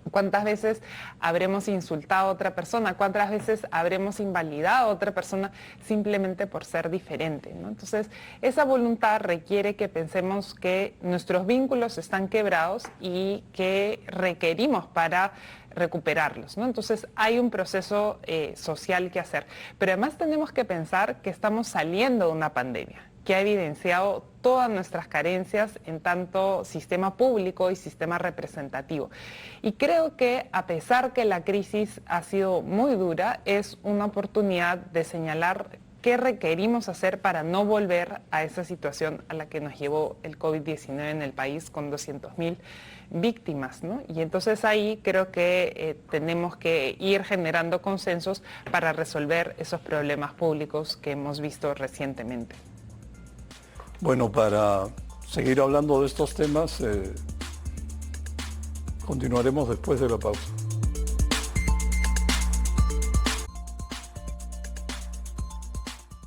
¿Cuántas veces habremos insultado a otra persona? ¿Cuántas veces habremos invalidado a otra persona simplemente por ser diferente, ¿no? Entonces, esa voluntad requiere que pensemos que nuestros vínculos están quebrados y que requerimos para recuperarlos, ¿no? Entonces, hay un proceso social que hacer. Pero además tenemos que pensar que estamos saliendo de una pandemia que ha evidenciado todas nuestras carencias en tanto sistema público y sistema representativo. Y creo que a pesar que la crisis ha sido muy dura, es una oportunidad de señalar qué requerimos hacer para no volver a esa situación a la que nos llevó el COVID-19 en el país con 200.000 víctimas, ¿no? Y entonces ahí creo que tenemos que ir generando consensos para resolver esos problemas públicos que hemos visto recientemente. Bueno, para seguir hablando de estos temas, continuaremos después de la pausa.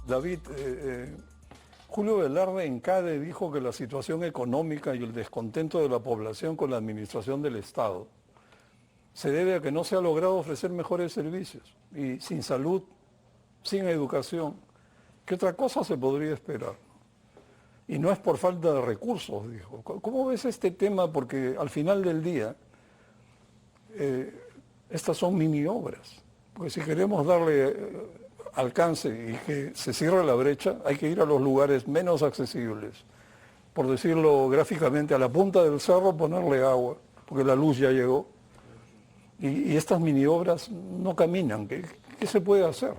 David, Julio Velarde en CADE dijo que la situación económica y el descontento de la población con la administración del Estado se debe a que no se ha logrado ofrecer mejores servicios y sin salud, sin educación, ¿Qué otra cosa se podría esperar? Y no es por falta de recursos, dijo. ¿Cómo ves este tema? Porque al final del día, estas son mini obras. Porque si queremos darle alcance y que se cierre la brecha, hay que ir a los lugares menos accesibles. Por decirlo gráficamente, a la punta del cerro ponerle agua, porque la luz ya llegó. Y estas mini obras no caminan. ¿Qué se puede hacer?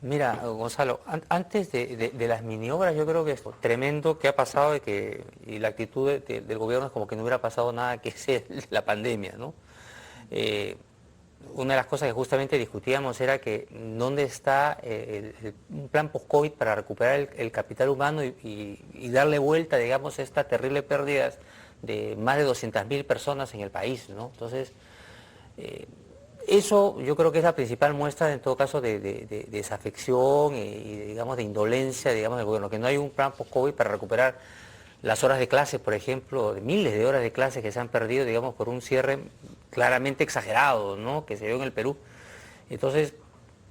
Mira, Gonzalo, antes de las maniobras, yo creo que es tremendo que ha pasado y la actitud del gobierno es como que no hubiera pasado nada, que es la pandemia, ¿no? Una de las cosas que justamente discutíamos era que dónde está un plan post-COVID para recuperar el capital humano y darle vuelta, digamos, a estas terribles pérdidas de más de 200.000 personas en el país, ¿no? Entonces, eso yo creo que es la principal muestra, en todo caso, de desafección y, digamos, de indolencia, digamos, del gobierno, que no hay un plan post-COVID para recuperar las horas de clase, por ejemplo, de miles de horas de clase que se han perdido, digamos, por un cierre claramente exagerado, ¿no?, que se dio en el Perú. Entonces,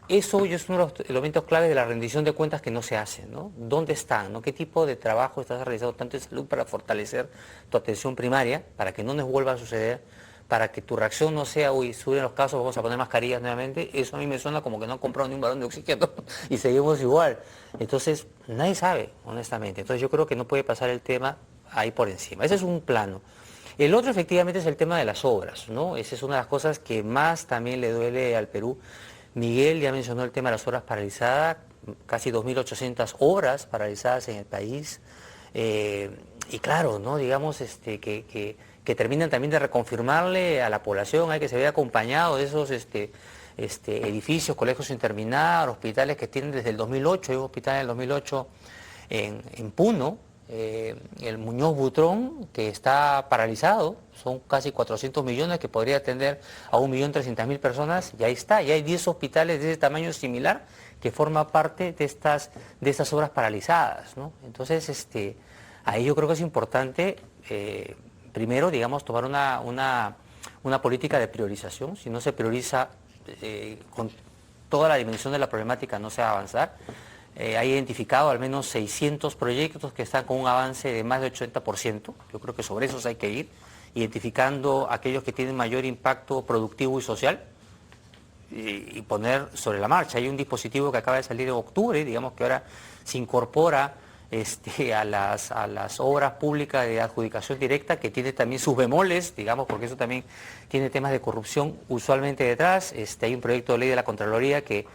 eso es uno de los elementos claves de la rendición de cuentas que no se hace, ¿no? ¿Dónde están, ¿no? ¿Qué tipo de trabajo estás realizando tanto en salud para fortalecer tu atención primaria, para que no nos vuelva a suceder? Para que tu reacción no sea, uy, suben los casos, vamos a poner mascarillas nuevamente, eso a mí me suena como que no han comprado ni un balón de oxígeno y seguimos igual. Entonces, nadie sabe, honestamente. Entonces yo creo que no puede pasar el tema ahí por encima. Ese es un plano. El otro efectivamente es el tema de las obras, ¿no? Esa es una de las cosas que más también le duele al Perú. Miguel ya mencionó el tema de las obras paralizadas, casi 2.800 obras paralizadas en el país. Y claro, ¿no? Digamos que terminan también de reconfirmarle a la población, hay que se vea acompañado de esos edificios, colegios sin terminar, hospitales que tienen desde el 2008, hay un hospital en el 2008 en Puno, el Muñoz Butrón, que está paralizado, son casi 400 millones que podría atender a 1.300.000 personas, y ahí está, y hay 10 hospitales de ese tamaño similar que forman parte de estas obras paralizadas, ¿no? Entonces, ahí yo creo que es importante, primero, digamos, tomar una política de priorización. Si no se prioriza con toda la dimensión de la problemática, no se va a avanzar. Hay identificado al menos 600 proyectos que están con un avance de más de 80%. Yo creo que sobre esos hay que ir, identificando aquellos que tienen mayor impacto productivo y social y poner sobre la marcha. Hay un dispositivo que acaba de salir en octubre, digamos, que ahora se incorpora a las obras públicas de adjudicación directa, que tiene también sus bemoles, digamos, porque eso también tiene temas de corrupción usualmente detrás. Hay un proyecto de ley de la Contraloría que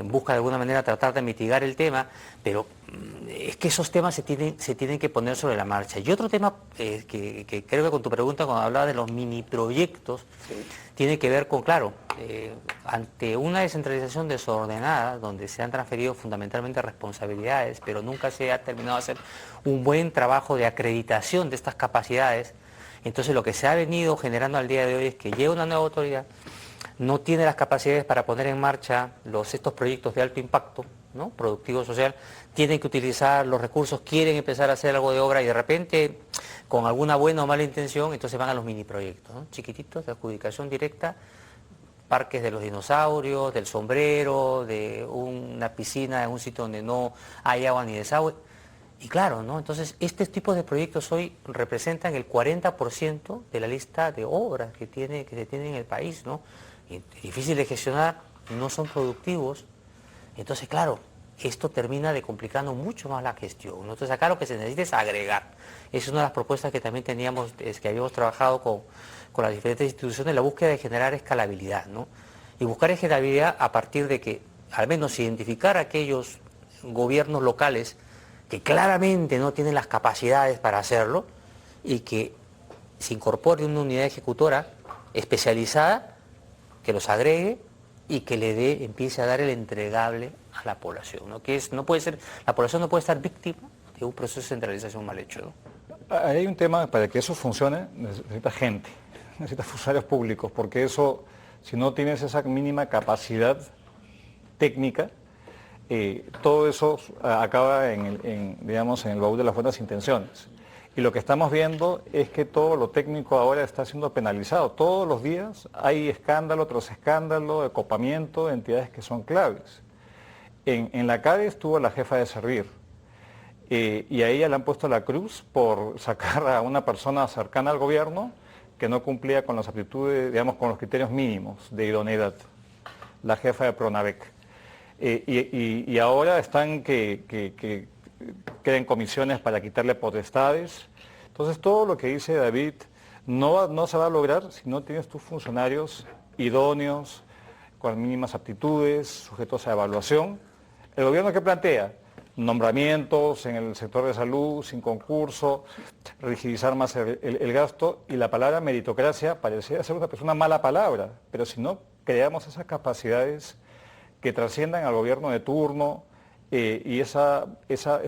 busca de alguna manera tratar de mitigar el tema, pero es que esos temas se tienen que poner sobre la marcha. Y otro tema que creo que con tu pregunta, cuando hablaba de los mini proyectos, sí, tiene que ver con, claro, ante una descentralización desordenada, donde se han transferido fundamentalmente responsabilidades, pero nunca se ha terminado de hacer un buen trabajo de acreditación de estas capacidades. Entonces lo que se ha venido generando al día de hoy es que llega una nueva autoridad, no tiene las capacidades para poner en marcha estos proyectos de alto impacto, ¿no?, productivo social, tienen que utilizar los recursos, quieren empezar a hacer algo de obra y de repente, con alguna buena o mala intención, entonces van a los mini proyectos, ¿no?, chiquititos, de adjudicación directa, parques de los dinosaurios, del sombrero, de una piscina en un sitio donde no hay agua ni desagüe. Y claro, ¿no?, entonces este tipo de proyectos hoy representan el 40% de la lista de obras que se tiene en el país, ¿no? Difícil de gestionar, no son productivos. Entonces, claro, esto termina de complicando mucho más la gestión, ¿no? Entonces acá lo que se necesita es agregar. Esa es una de las propuestas que también teníamos, que habíamos trabajado con las diferentes instituciones, la búsqueda de generar escalabilidad, ¿no? Y buscar escalabilidad a partir de que, al menos, identificar aquellos gobiernos locales que claramente no tienen las capacidades para hacerlo y que se incorpore una unidad ejecutora especializada que los agregue y que empiece a dar el entregable a la población, ¿no? La población no puede estar víctima de un proceso de centralización mal hecho, ¿no? Hay un tema, para que eso funcione, necesita gente, necesita funcionarios públicos, porque eso, si no tienes esa mínima capacidad técnica, todo eso acaba digamos, en el baúl de las buenas intenciones. Y lo que estamos viendo es que todo lo técnico ahora está siendo penalizado. Todos los días hay escándalo tras escándalo de copamiento de entidades que son claves. En la CADE estuvo la jefa de servir y a ella le han puesto la cruz por sacar a una persona cercana al gobierno que no cumplía con las aptitudes, digamos, con los criterios mínimos de idoneidad, la jefa de Pronavec. Y ahora están que queden comisiones para quitarle potestades. Entonces todo lo que dice David no se va a lograr si no tienes tus funcionarios idóneos, con mínimas aptitudes, sujetos a evaluación. ¿El gobierno qué plantea? Nombramientos en el sector de salud, sin concurso, rigidizar más el gasto, y la palabra meritocracia parecía ser una mala palabra, pero si no creamos esas capacidades que trasciendan al gobierno de turno y esos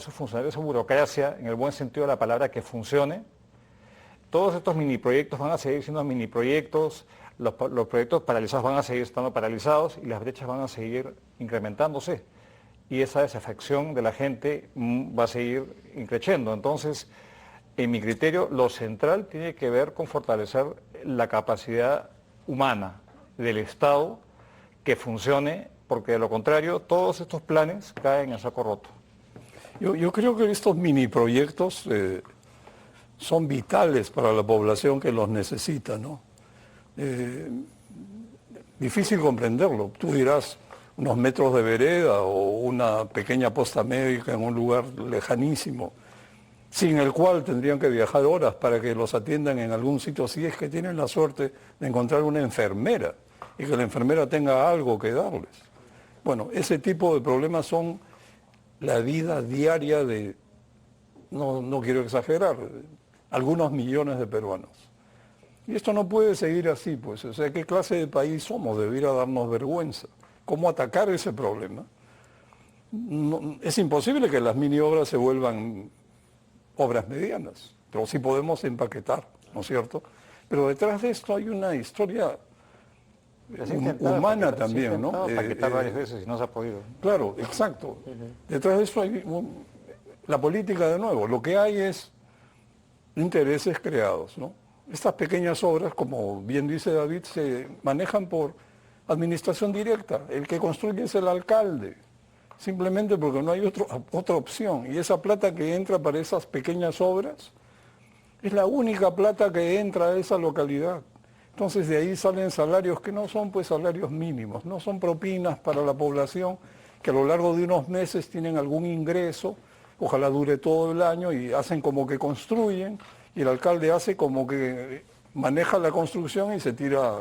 funcionarios, esa burocracia, en el buen sentido de la palabra, que funcione, todos estos mini proyectos van a seguir siendo mini proyectos, los proyectos paralizados van a seguir estando paralizados y las brechas van a seguir incrementándose. Y esa desafección de la gente va a seguir creciendo. Entonces, en mi criterio, lo central tiene que ver con fortalecer la capacidad humana del Estado que funcione, porque de lo contrario, todos estos planes caen en saco roto. Yo creo que estos mini proyectos son vitales para la población que los necesita, ¿no? Difícil comprenderlo. Tú dirás unos metros de vereda o una pequeña posta médica en un lugar lejanísimo, sin el cual tendrían que viajar horas para que los atiendan en algún sitio, si es que tienen la suerte de encontrar una enfermera y que la enfermera tenga algo que darles. Bueno, ese tipo de problemas son la vida diaria de, no quiero exagerar, algunos millones de peruanos. Y esto no puede seguir así, pues. O sea, ¿qué clase de país somos? Debiera darnos vergüenza. ¿Cómo atacar ese problema? No, es imposible que las mini obras se vuelvan obras medianas, pero sí podemos empaquetar, ¿no es cierto? Pero detrás de esto hay una historia humana también, ¿no? Paquetar varias veces y no se ha podido. Claro, exacto. Detrás de esto hay la política de nuevo. Lo que hay es intereses creados, ¿no? Estas pequeñas obras, como bien dice David, se manejan por administración directa. El que construye es el alcalde, simplemente porque no hay otra opción. Y esa plata que entra para esas pequeñas obras es la única plata que entra a esa localidad. Entonces de ahí salen salarios que no son pues salarios mínimos, no son propinas para la población que a lo largo de unos meses tienen algún ingreso, ojalá dure todo el año, y hacen como que construyen, y el alcalde hace como que maneja la construcción y se tira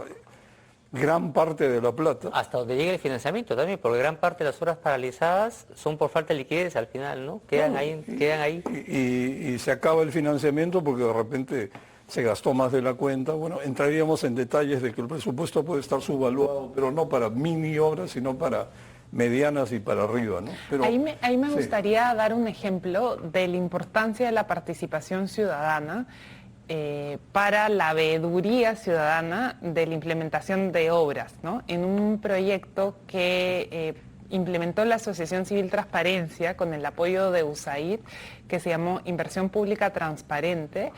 gran parte de la plata. Hasta donde llega el financiamiento también, porque gran parte de las obras paralizadas son por falta de liquidez al final, ¿no? Quedan ahí. Y se acaba el financiamiento porque de repente se gastó más de la cuenta. Bueno, entraríamos en detalles de que el presupuesto puede estar subvaluado, pero no para mini obras, sino para medianas y para arriba, ¿no? Pero, ahí me gustaría dar un ejemplo de la importancia de la participación ciudadana para la veeduría ciudadana de la implementación de obras, ¿no? En un proyecto que implementó la Asociación Civil Transparencia con el apoyo de USAID, que se llamó Inversión Pública Transparente,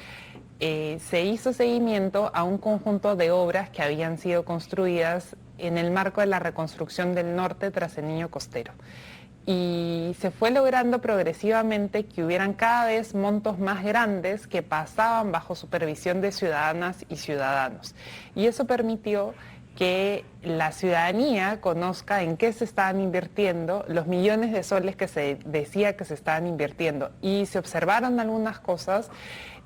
se hizo seguimiento a un conjunto de obras que habían sido construidas en el marco de la reconstrucción del norte tras el Niño Costero. Y se fue logrando progresivamente que hubieran cada vez montos más grandes que pasaban bajo supervisión de ciudadanas y ciudadanos. Y eso permitió que la ciudadanía conozca en qué se estaban invirtiendo los millones de soles que se decía que se estaban invirtiendo. Y se observaron algunas cosas,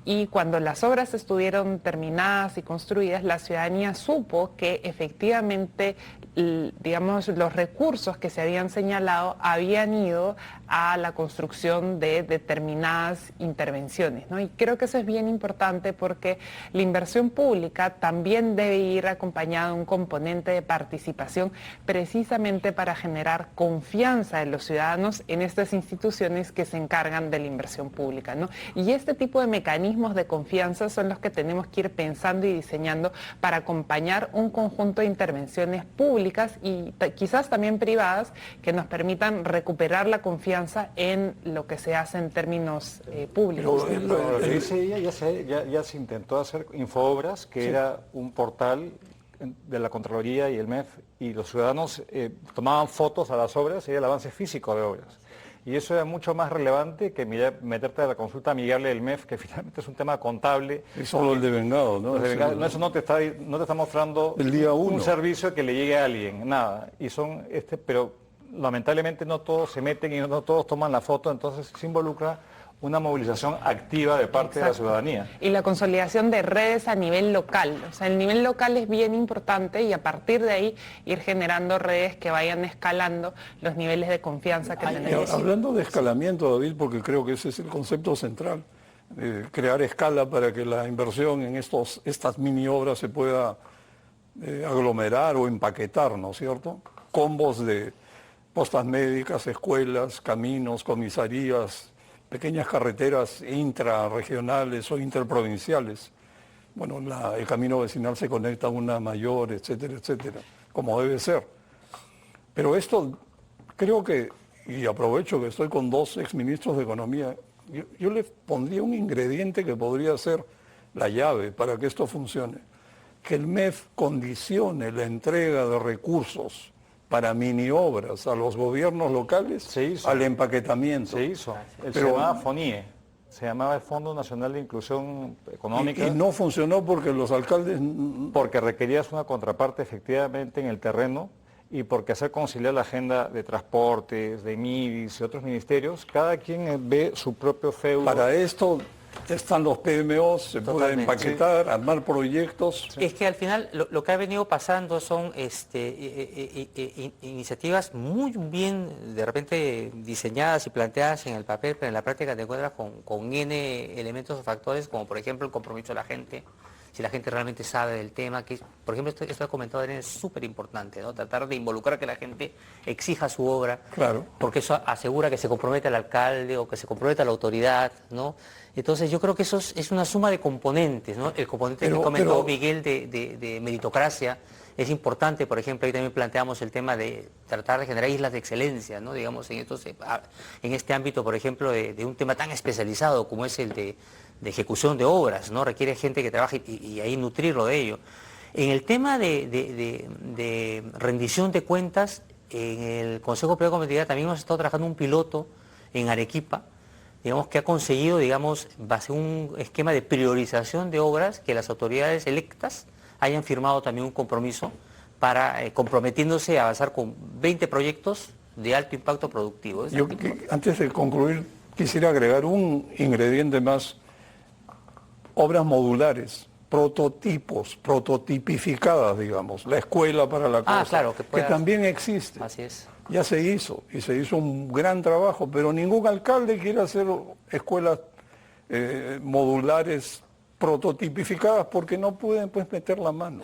y cuando las obras estuvieron terminadas y construidas, la ciudadanía supo que efectivamente, digamos, los recursos que se habían señalado habían ido a la construcción de determinadas intervenciones, ¿no? Y creo que eso es bien importante porque la inversión pública también debe ir acompañada de un componente de participación, precisamente para generar confianza de los ciudadanos en estas instituciones que se encargan de la inversión pública, ¿no? Y este tipo de mecanismos de confianza son los que tenemos que ir pensando y diseñando para acompañar un conjunto de intervenciones públicas y quizás también privadas que nos permitan recuperar la confianza en lo que se hace en términos públicos. Lo que dice ella, ya se intentó hacer Infoobras, que era un portal de la Contraloría y el MEF, y los ciudadanos tomaban fotos a las obras y el avance físico de obras. Y eso era mucho más relevante que meterte a la consulta amigable del MEF, que finalmente es un tema contable. Es solo el devengado, ¿no? Eso no te está mostrando el día uno. Un servicio que le llegue a alguien, nada. Pero lamentablemente no todos se meten y no todos toman la foto, entonces se involucra una movilización activa de parte de la ciudadanía. Y la consolidación de redes a nivel local. O sea, el nivel local es bien importante y a partir de ahí ir generando redes que vayan escalando los niveles de confianza que tenemos. Hablando de escalamiento, David, porque creo que ese es el concepto central, crear escala para que la inversión en estas mini obras se pueda aglomerar o empaquetar, ¿no es cierto? Combos de postas médicas, escuelas, caminos, comisarías, pequeñas carreteras intrarregionales o interprovinciales. Bueno, el camino vecinal se conecta a una mayor, etcétera, etcétera, como debe ser. Pero esto creo que, y aprovecho que estoy con dos exministros de Economía, yo le pondría un ingrediente que podría ser la llave para que esto funcione. Que el MEF condicione la entrega de recursos para mini obras a los gobiernos locales al empaquetamiento. Se hizo. Se llamaba FONIE, se llamaba el Fondo Nacional de Inclusión Económica. Y no funcionó porque los alcaldes... Porque requerías una contraparte efectivamente en el terreno y porque hacer conciliar la agenda de transportes, de MIDIS y otros ministerios, cada quien ve su propio feudo. Para esto están los PMOs, se puede empaquetar, armar proyectos. Es que al final lo que ha venido pasando son iniciativas muy bien de repente diseñadas y planteadas en el papel, pero en la práctica te encuentras con N elementos o factores, como por ejemplo el compromiso de la gente, si la gente realmente sabe del tema, que por ejemplo esto que ha comentado es súper importante, ¿no? Tratar de involucrar a que la gente exija su obra, claro, porque eso asegura que se comprometa el alcalde o que se comprometa la autoridad, ¿no? Entonces yo creo que eso es una suma de componentes, ¿no? El componente que comentó Miguel de meritocracia es importante. Por ejemplo, ahí también planteamos el tema de tratar de generar islas de excelencia, ¿no? Digamos, en este ámbito, por ejemplo, de un tema tan especializado como es el de ejecución de obras, ¿no? Requiere gente que trabaje y ahí nutrirlo de ello. En el tema de rendición de cuentas, en el Consejo Superior de Competitividad también hemos estado trabajando un piloto en Arequipa, digamos, que ha conseguido, digamos, base un esquema de priorización de obras, que las autoridades electas hayan firmado también un compromiso para comprometiéndose a avanzar con 20 proyectos de alto impacto productivo. Antes de concluir, quisiera agregar un ingrediente más: obras modulares, prototipos, prototipificadas, digamos, la escuela para la costa, claro, que también existe. Así es. Ya se hizo, y se hizo un gran trabajo, pero ningún alcalde quiere hacer escuelas modulares prototipificadas porque no pueden meter la mano.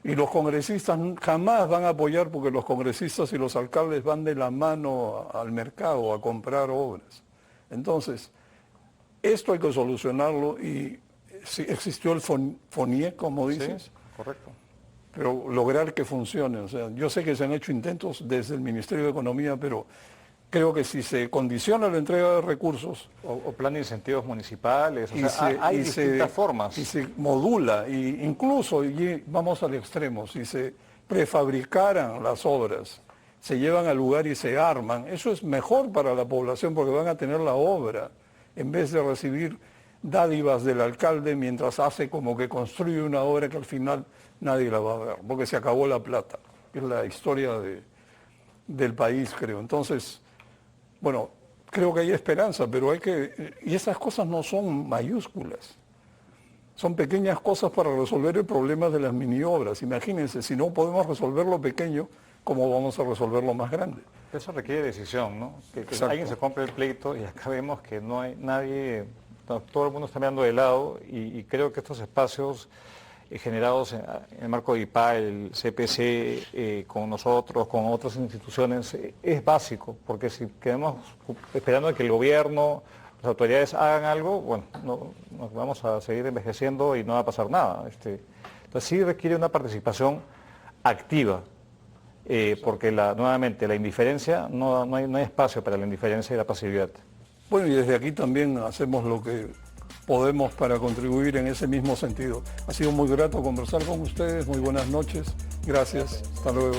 Y los congresistas jamás van a apoyar, porque los congresistas y los alcaldes van de la mano al mercado a comprar obras. Entonces, esto hay que solucionarlo, y si existió el FONIE, como dices. Sí, correcto. Pero lograr que funcione. O sea, yo sé que se han hecho intentos desde el Ministerio de Economía, pero creo que si se condiciona la entrega de recursos... O plan de incentivos municipales, hay distintas formas. Y se modula, y incluso, vamos al extremo, si se prefabricaran las obras, se llevan al lugar y se arman, eso es mejor para la población porque van a tener la obra, en vez de recibir dádivas del alcalde mientras hace como que construye una obra que al final nadie la va a ver, porque se acabó la plata. Es la historia del país, creo. Entonces, bueno, creo que hay esperanza, pero hay que... Y esas cosas no son mayúsculas. Son pequeñas cosas para resolver el problema de las mini obras. Imagínense, si no podemos resolver lo pequeño, ¿cómo vamos a resolver lo más grande? Eso requiere decisión, ¿no? Que alguien se compre el pleito, y acá vemos que no hay nadie... Todo el mundo está mirando de lado, y creo que estos espacios generados en el marco de IPA, el CPC, con nosotros, con otras instituciones, es básico, porque si quedamos esperando a que el gobierno, las autoridades hagan algo, bueno, nos vamos a seguir envejeciendo y no va a pasar nada. Entonces sí requiere una participación activa, porque nuevamente la indiferencia, no hay espacio para la indiferencia y la pasividad. Bueno, y desde aquí también hacemos lo que podemos para contribuir en ese mismo sentido. Ha sido muy grato conversar con ustedes, muy buenas noches, gracias, hasta luego.